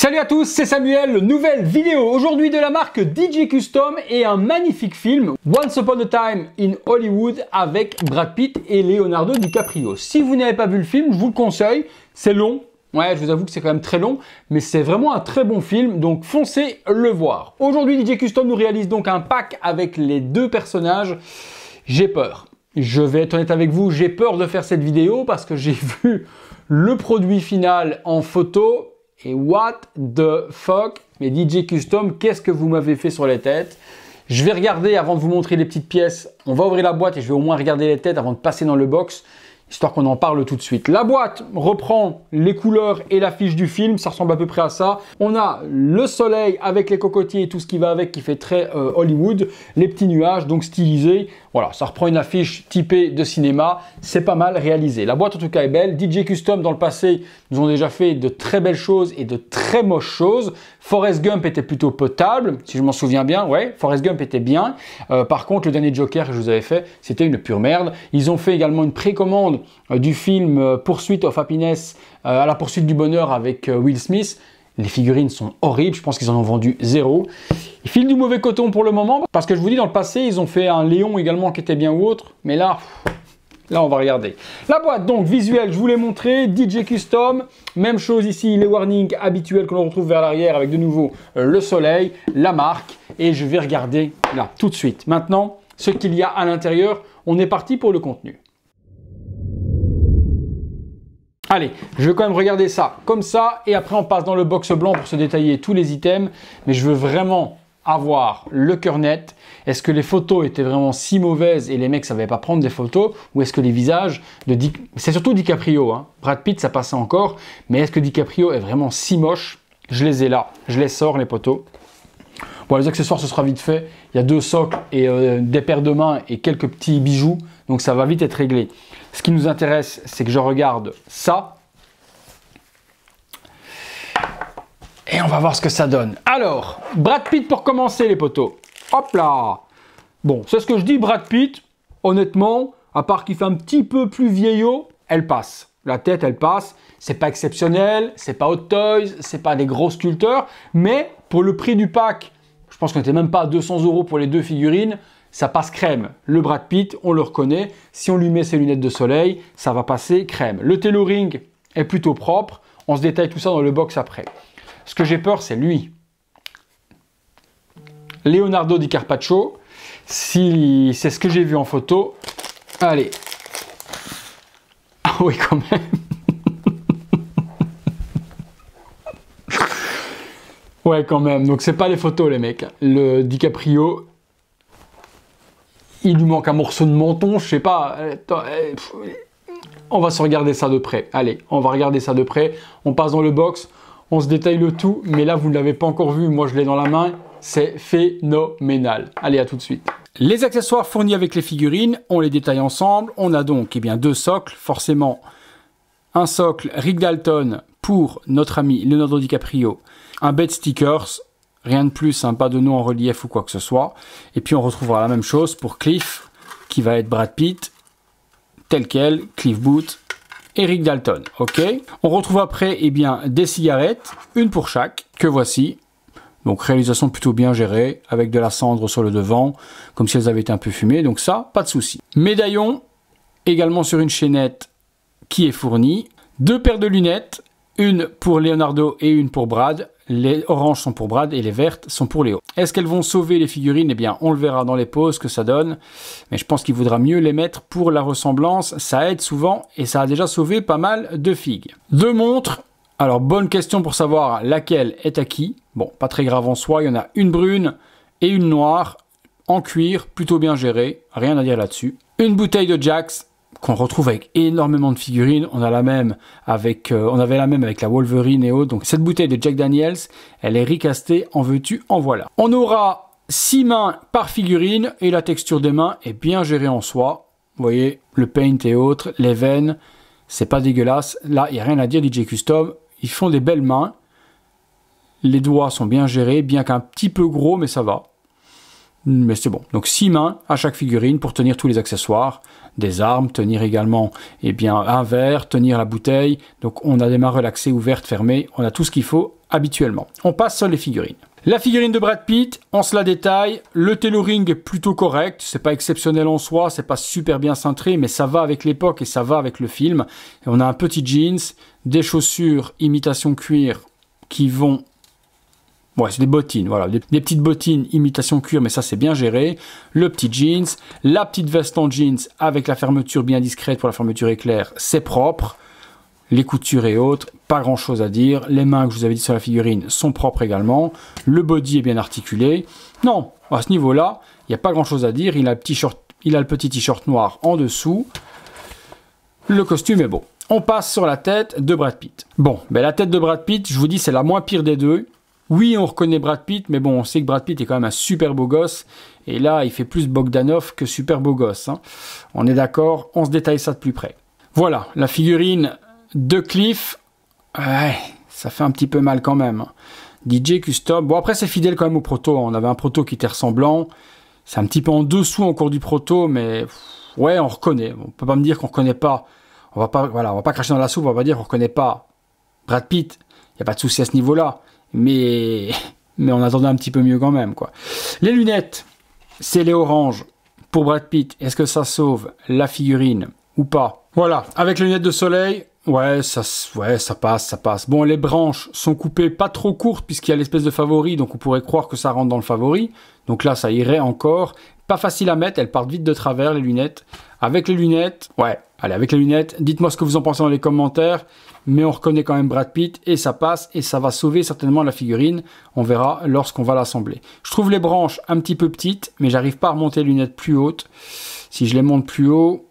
Salut à tous, c'est Samuel, nouvelle vidéo aujourd'hui de la marque DJ Custom et un magnifique film Once Upon a Time in Hollywood avec Brad Pitt et Leonardo DiCaprio. Si vous n'avez pas vu le film, je vous le conseille, c'est long, ouais je vous avoue que c'est quand même très long, mais c'est vraiment un très bon film, donc foncez le voir. Aujourd'hui DJ Custom nous réalise donc un pack avec les deux personnages, j'ai peur. Je vais être honnête avec vous, j'ai peur de faire cette vidéo parce que j'ai vu le produit final en photo. Et what the fuck, mais DJ Custom, qu'est-ce que vous m'avez fait sur les têtes? Je vais regarder avant de vous montrer les petites pièces. On va ouvrir la boîte et je vais au moins regarder les têtes avant de passer dans le box, histoire qu'on en parle tout de suite. La boîte reprend les couleurs et l'affiche du film, ça ressemble à peu près à ça. On a le soleil avec les cocotiers et tout ce qui va avec, qui fait très Hollywood, les petits nuages, donc stylisés. Voilà, ça reprend une affiche typée de cinéma, c'est pas mal réalisé. La boîte en tout cas est belle. DJ Custom dans le passé nous ont déjà fait de très belles choses et de très moches choses. Forrest Gump était plutôt potable, si je m'en souviens bien. Ouais, Forrest Gump était bien. Par contre, le dernier Joker que je vous avais fait, c'était une pure merde. Ils ont fait également une précommande du film Pursuit of Happiness, à la poursuite du bonheur avec Will Smith. Les figurines sont horribles, je pense qu'ils en ont vendu 0. Ils filent du mauvais coton pour le moment, parce que je vous dis, dans le passé, ils ont fait un Léon également qui était bien ou autre, mais là, on va regarder. La boîte, donc, visuelle, je vous l'ai montré, DJ Custom, même chose ici, les warnings habituels que l'on retrouve vers l'arrière, avec de nouveau le soleil, la marque, et je vais regarder là, tout de suite. Maintenant, ce qu'il y a à l'intérieur, on est parti pour le contenu. Allez, je vais quand même regarder ça comme ça et après on passe dans le box blanc pour se détailler tous les items. Mais je veux vraiment avoir le cœur net. Est-ce que les photos étaient vraiment si mauvaises et les mecs ne savaient pas prendre des photos? Ou est-ce que les visages de c'est surtout DiCaprio, hein. Brad Pitt ça passait encore. Mais est-ce que DiCaprio est vraiment si moche? Je les ai là, je les sors les potos. Bon, les accessoires ce sera vite fait. Il y a deux socles et des paires de mains et quelques petits bijoux. Donc ça va vite être réglé. Ce qui nous intéresse, c'est que je regarde ça. Et on va voir ce que ça donne. Alors, Brad Pitt pour commencer les potos. Hop là. Bon, c'est ce que je dis, Brad Pitt, honnêtement, à part qu'il fait un petit peu plus vieillot, elle passe. La tête, elle passe. C'est pas exceptionnel, c'est pas Hot Toys, c'est pas des gros sculpteurs. Mais pour le prix du pack, je pense qu'on n'était même pas à 200 € pour les deux figurines. Ça passe crème. Le Brad Pitt, on le reconnaît. Si on lui met ses lunettes de soleil, ça va passer crème. Le tailoring est plutôt propre. On se détaille tout ça dans le box après. Ce que j'ai peur, c'est lui. Leonardo DiCaprio. Si c'est ce que j'ai vu en photo. Allez. Ah oui, quand même. Ouais, quand même. Donc, c'est pas les photos, les mecs. Le DiCaprio... Il lui manque un morceau de menton, je sais pas. On va se regarder ça de près. Allez, on va regarder ça de près. On passe dans le box, on se détaille le tout. Mais là, vous ne l'avez pas encore vu. Moi, je l'ai dans la main. C'est phénoménal. Allez, à tout de suite. Les accessoires fournis avec les figurines, on les détaille ensemble. On a donc deux socles. Forcément, un socle Rick Dalton pour notre ami Leonardo DiCaprio. Un bed stickers. Rien de plus, hein, pas de nom en relief ou quoi que ce soit. Et puis on retrouvera la même chose pour Cliff, qui va être Brad Pitt, tel quel, Cliff Booth, et Rick Dalton. Ok. On retrouve après des cigarettes, une pour chaque, que voici. Donc réalisation plutôt bien gérée, avec de la cendre sur le devant, comme si elles avaient été un peu fumées. Donc ça, pas de souci. Médaillon, également sur une chaînette qui est fournie. Deux paires de lunettes, une pour Leonardo et une pour Brad. Les oranges sont pour Brad et les vertes sont pour Léo. Est-ce qu'elles vont sauver les figurines? Eh bien, on le verra dans les poses que ça donne. Mais je pense qu'il vaudra mieux les mettre pour la ressemblance. Ça aide souvent et ça a déjà sauvé pas mal de figues. Deux montres. Alors, bonne question pour savoir laquelle est à qui. Bon, pas très grave en soi. Il y en a une brune et une noire en cuir, plutôt bien gérée. Rien à dire là-dessus. Une bouteille de Jax qu'on retrouve avec énormément de figurines. On a la même avec, on avait la même avec la Wolverine et autres. Donc cette bouteille de Jack Daniels, elle est recastée, en veux-tu, en voilà. On aura 6 mains par figurine et la texture des mains est bien gérée en soi. Vous voyez, le paint et autres, les veines, c'est pas dégueulasse. Là, il n'y a rien à dire, DJ Custom. Ils font des belles mains. Les doigts sont bien gérés, bien qu'un petit peu gros, mais ça va. Mais c'est bon. Donc 6 mains à chaque figurine pour tenir tous les accessoires, des armes, tenir également un verre, tenir la bouteille. Donc on a des mains relaxées, ouvertes, fermées. On a tout ce qu'il faut habituellement. On passe sur les figurines. La figurine de Brad Pitt, on se la détaille. Le tailoring est plutôt correct. C'est pas exceptionnel en soi, c'est pas super bien cintré, mais ça va avec l'époque et ça va avec le film. Et on a un petit jeans, des chaussures imitation cuir qui vont... Ouais, c'est des bottines, voilà, des petites bottines imitation cuir, mais ça c'est bien géré. Le petit jeans, la petite veste en jeans avec la fermeture bien discrète pour la fermeture éclair, c'est propre. Les coutures et autres, pas grand chose à dire. Les mains que je vous avais dit sur la figurine sont propres également. Le body est bien articulé. Non, à ce niveau-là, il n'y a pas grand chose à dire. Il a le petit t-shirt noir en dessous. Le costume est beau. On passe sur la tête de Brad Pitt. Bon, ben la tête de Brad Pitt, je vous dis, c'est la moins pire des deux. Oui, on reconnaît Brad Pitt, mais bon, on sait que Brad Pitt est quand même un super beau gosse. Et là, il fait plus Bogdanov que super beau gosse. Hein. On est d'accord, on se détaille ça de plus près. Voilà, la figurine de Cliff. Ouais, ça fait un petit peu mal quand même. DJ Custom. Bon, après, c'est fidèle quand même au proto. On avait un proto qui était ressemblant. C'est un petit peu en dessous encore du proto, mais ouais, on reconnaît. On peut pas me dire qu'on reconnaît pas. On va pas cracher dans la soupe, on va pas dire qu'on reconnaît pas Brad Pitt. Il n'y a pas de souci à ce niveau-là. Mais on attendait un petit peu mieux quand même, quoi. Les lunettes, c'est les oranges pour Brad Pitt. Est-ce que ça sauve la figurine ou pas? Voilà, avec les lunettes de soleil, ouais, ça passe. Bon, les branches sont coupées pas trop courtes puisqu'il y a l'espèce de favori, donc on pourrait croire que ça rentre dans le favori. Donc là, ça irait encore. Pas facile à mettre, elles partent vite de travers, les lunettes. Avec les lunettes, ouais, allez, avec les lunettes, dites-moi ce que vous en pensez dans les commentaires. Mais on reconnaît quand même Brad Pitt et ça passe et ça va sauver certainement la figurine. On verra lorsqu'on va l'assembler. Je trouve les branches un petit peu petites, mais j'arrive pas à remonter les lunettes plus hautes. Si je les monte plus haut,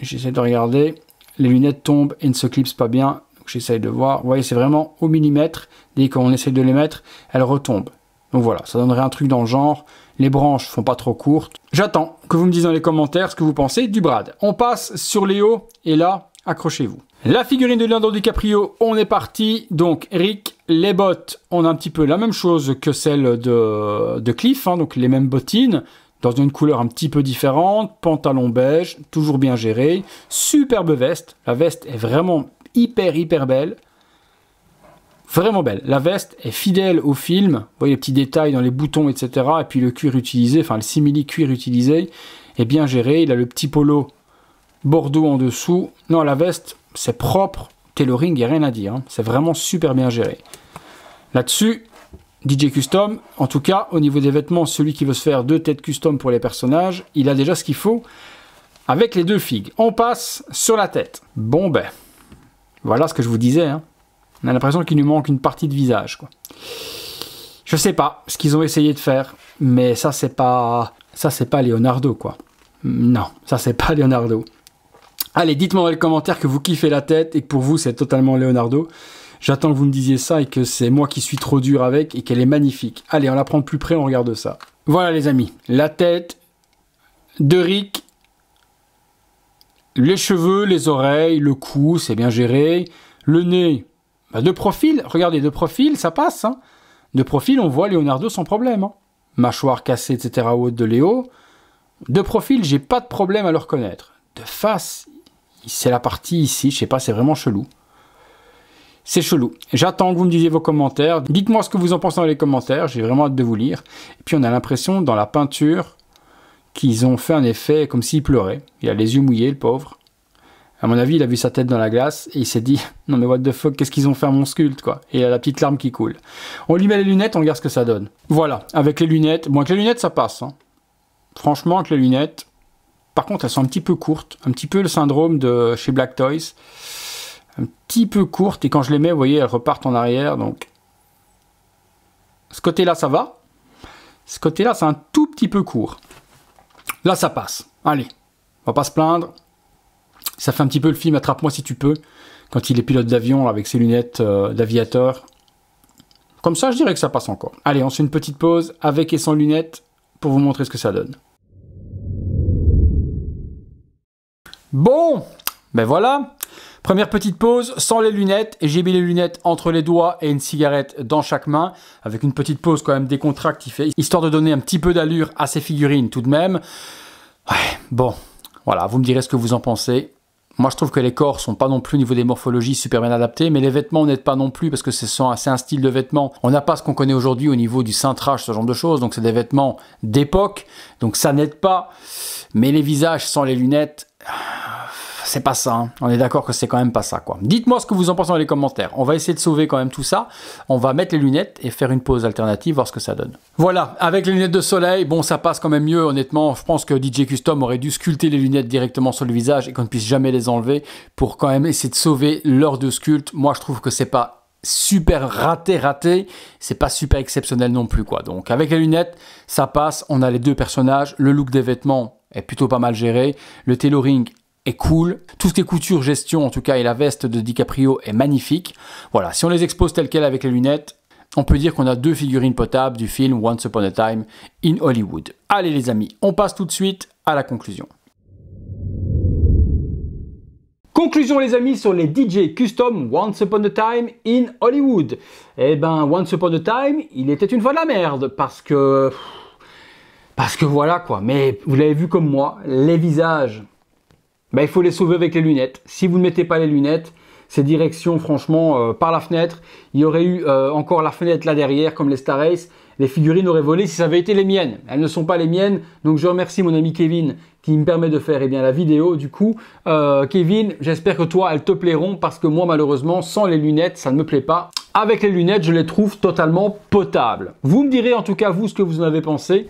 j'essaie de regarder, les lunettes tombent et ne se clipsent pas bien. J'essaie de voir. Vous voyez, c'est vraiment au millimètre. Dès qu'on essaie de les mettre, elles retombent. Donc voilà, ça donnerait un truc dans le genre. Les branches font pas trop courtes. J'attends que vous me disiez dans les commentaires ce que vous pensez du Brad. On passe sur Léo et là, accrochez-vous. La figurine de Leonardo DiCaprio, on est parti. Donc Rick, les bottes, on a un petit peu la même chose que celle de Cliff, hein, donc les mêmes bottines, dans une couleur un petit peu différente, pantalon beige, toujours bien géré, superbe veste. La veste est vraiment hyper belle. Vraiment belle. La veste est fidèle au film. Vous voyez les petits détails dans les boutons, etc. Et puis le cuir utilisé, enfin le simili cuir utilisé est bien géré. Il a le petit polo bordeaux en dessous. Non, la veste, c'est propre. Tailoring, il n'y a rien à dire. Hein. C'est vraiment super bien géré. Là-dessus, DJ Custom, en tout cas, au niveau des vêtements, celui qui veut se faire 2 têtes custom pour les personnages, il a déjà ce qu'il faut avec les 2 figues. On passe sur la tête. Bon ben, voilà ce que je vous disais. Hein. On a l'impression qu'il nous manque une partie de visage, quoi. Je sais pas ce qu'ils ont essayé de faire, mais ça c'est pas Leonardo, quoi. Non, ça c'est pas Leonardo. Allez, dites-moi dans les commentaires que vous kiffez la tête et que pour vous c'est totalement Leonardo. J'attends que vous me disiez ça et que c'est moi qui suis trop dur avec et qu'elle est magnifique. Allez, on la prend de plus près, on regarde ça. Voilà les amis, la tête de Rick, les cheveux, les oreilles, le cou, c'est bien géré, le nez, bah de profil, regardez, de profil, ça passe. Hein. De profil, on voit Leonardo sans problème. Hein. Mâchoire cassée, etc. haute de Léo. De profil, j'ai pas de problème à le reconnaître. De face, c'est la partie ici, je sais pas, c'est vraiment chelou. C'est chelou. J'attends que vous me disiez vos commentaires. Dites-moi ce que vous en pensez dans les commentaires, j'ai vraiment hâte de vous lire. Et puis on a l'impression, dans la peinture, qu'ils ont fait un effet comme s'il pleurait. Il a les yeux mouillés, le pauvre. À mon avis, il a vu sa tête dans la glace et il s'est dit « Non mais what the fuck, qu'est-ce qu'ils ont fait à mon sculpte, quoi ?» Et il a la petite larme qui coule. On lui met les lunettes, on regarde ce que ça donne. Voilà, avec les lunettes. Bon, avec les lunettes, ça passe. Hein. Franchement, avec les lunettes... Par contre, elles sont un petit peu courtes. Un petit peu le syndrome de chez Black Toys. Un petit peu courtes. Et quand je les mets, vous voyez, elles repartent en arrière. Donc, ce côté-là, ça va. Ce côté-là, c'est un tout petit peu court. Là, ça passe. Allez, on va pas se plaindre. Ça fait un petit peu le film Attrape-moi si tu peux. Quand il est pilote d'avion avec ses lunettes d'aviateur. Comme ça, je dirais que ça passe encore. Allez, on se fait une petite pause avec et sans lunettes pour vous montrer ce que ça donne. Bon, ben voilà. Première petite pause, sans les lunettes, et j'ai mis les lunettes entre les doigts et une cigarette dans chaque main, avec une petite pause quand même décontractée, histoire de donner un petit peu d'allure à ces figurines tout de même. Ouais, bon, voilà, vous me direz ce que vous en pensez. Moi, je trouve que les corps sont pas non plus au niveau des morphologies super bien adaptés, mais les vêtements n'aident pas non plus parce que c'est un style de vêtements. On n'a pas ce qu'on connaît aujourd'hui au niveau du cintrage, ce genre de choses, donc c'est des vêtements d'époque, donc ça n'aide pas. Mais les visages sans les lunettes, c'est pas ça, hein. On est d'accord que c'est quand même pas ça, quoi. Dites-moi ce que vous en pensez dans les commentaires. On va essayer de sauver quand même tout ça. On va mettre les lunettes et faire une pause alternative, voir ce que ça donne. Voilà, avec les lunettes de soleil, bon, ça passe quand même mieux, honnêtement. Je pense que DJ Custom aurait dû sculpter les lunettes directement sur le visage et qu'on ne puisse jamais les enlever pour quand même essayer de sauver l'heure de sculpte. Moi, je trouve que c'est pas super raté, c'est pas super exceptionnel non plus, quoi. Donc, avec les lunettes, ça passe. On a les deux personnages. Le look des vêtements est plutôt pas mal géré. Le tailoring est cool. Tout ce qui est couture, gestion, en tout cas, et la veste de DiCaprio est magnifique. Voilà, si on les expose telles quelles avec les lunettes, on peut dire qu'on a deux figurines potables du film Once Upon a Time in Hollywood. Allez les amis, on passe tout de suite à la conclusion. Conclusion les amis sur les DJ Custom Once Upon a Time in Hollywood. Eh ben, Once Upon a Time, il était une fois de la merde, parce que voilà quoi. Mais vous l'avez vu comme moi, les visages, ben, il faut les sauver avec les lunettes. Si vous ne mettez pas les lunettes, c'est direction franchement par la fenêtre. Il y aurait eu encore la fenêtre là derrière comme les Star Race. Les figurines auraient volé si ça avait été les miennes. Elles ne sont pas les miennes. Donc je remercie mon ami Kevin qui me permet de faire la vidéo. Du coup, Kevin, j'espère que toi, elles te plairont parce que moi malheureusement, sans les lunettes, ça ne me plaît pas. Avec les lunettes, je les trouve totalement potables. Vous me direz en tout cas vous ce que vous en avez pensé.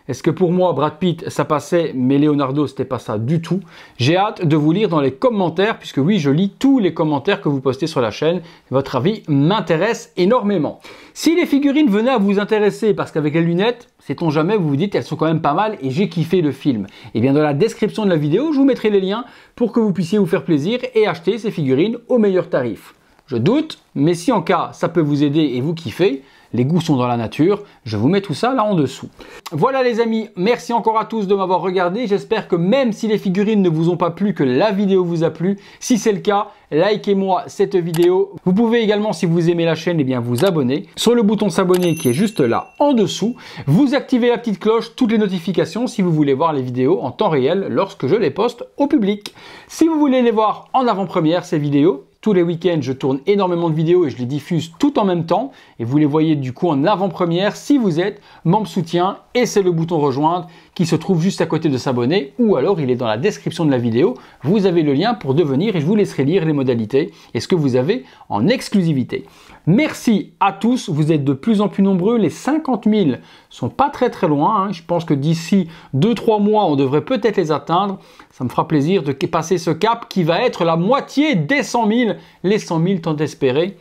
Est-ce que pour moi, Brad Pitt, ça passait, mais Leonardo, c'était pas ça du tout? J'ai hâte de vous lire dans les commentaires, puisque oui, je lis tous les commentaires que vous postez sur la chaîne. Votre avis m'intéresse énormément. Si les figurines venaient à vous intéresser, parce qu'avec les lunettes, sait-on jamais, vous vous dites, elles sont quand même pas mal et j'ai kiffé le film. Et bien dans la description de la vidéo, je vous mettrai les liens pour que vous puissiez vous faire plaisir et acheter ces figurines au meilleur tarif. Je doute, mais si en cas ça peut vous aider et vous kiffer, les goûts sont dans la nature, je vous mets tout ça là en dessous. Voilà les amis, merci encore à tous de m'avoir regardé. J'espère que même si les figurines ne vous ont pas plu, que la vidéo vous a plu. Si c'est le cas, likez-moi cette vidéo. Vous pouvez également, si vous aimez la chaîne, eh bien vous abonner. Sur le bouton s'abonner qui est juste là en dessous, vous activez la petite cloche, toutes les notifications si vous voulez voir les vidéos en temps réel lorsque je les poste au public. Si vous voulez les voir en avant-première, ces vidéos, tous les week-ends, je tourne énormément de vidéos et je les diffuse tout en même temps. Et vous les voyez du coup en avant-première si vous êtes membre soutien. Et c'est le bouton rejoindre qui se trouve juste à côté de s'abonner. Ou alors il est dans la description de la vidéo. Vous avez le lien pour devenir et je vous laisserai lire les modalités et ce que vous avez en exclusivité. Merci à tous. Vous êtes de plus en plus nombreux. Les 50 000 sont pas très loin, hein. Je pense que d'ici 2-3 mois, on devrait peut-être les atteindre. Ça me fera plaisir de passer ce cap qui va être la moitié des 100 000. Les 100 000 tant espérés.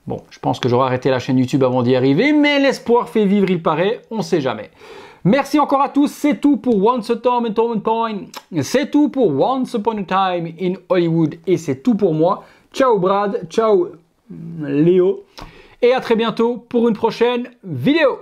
Bon, je pense que j'aurai arrêté la chaîne YouTube avant d'y arriver, mais l'espoir fait vivre, il paraît, on sait jamais. Merci encore à tous, c'est tout pour Once Upon a Time. C'est tout pour Once Upon a Time in Hollywood et c'est tout pour moi. Ciao Brad, ciao Léo et à très bientôt pour une prochaine vidéo.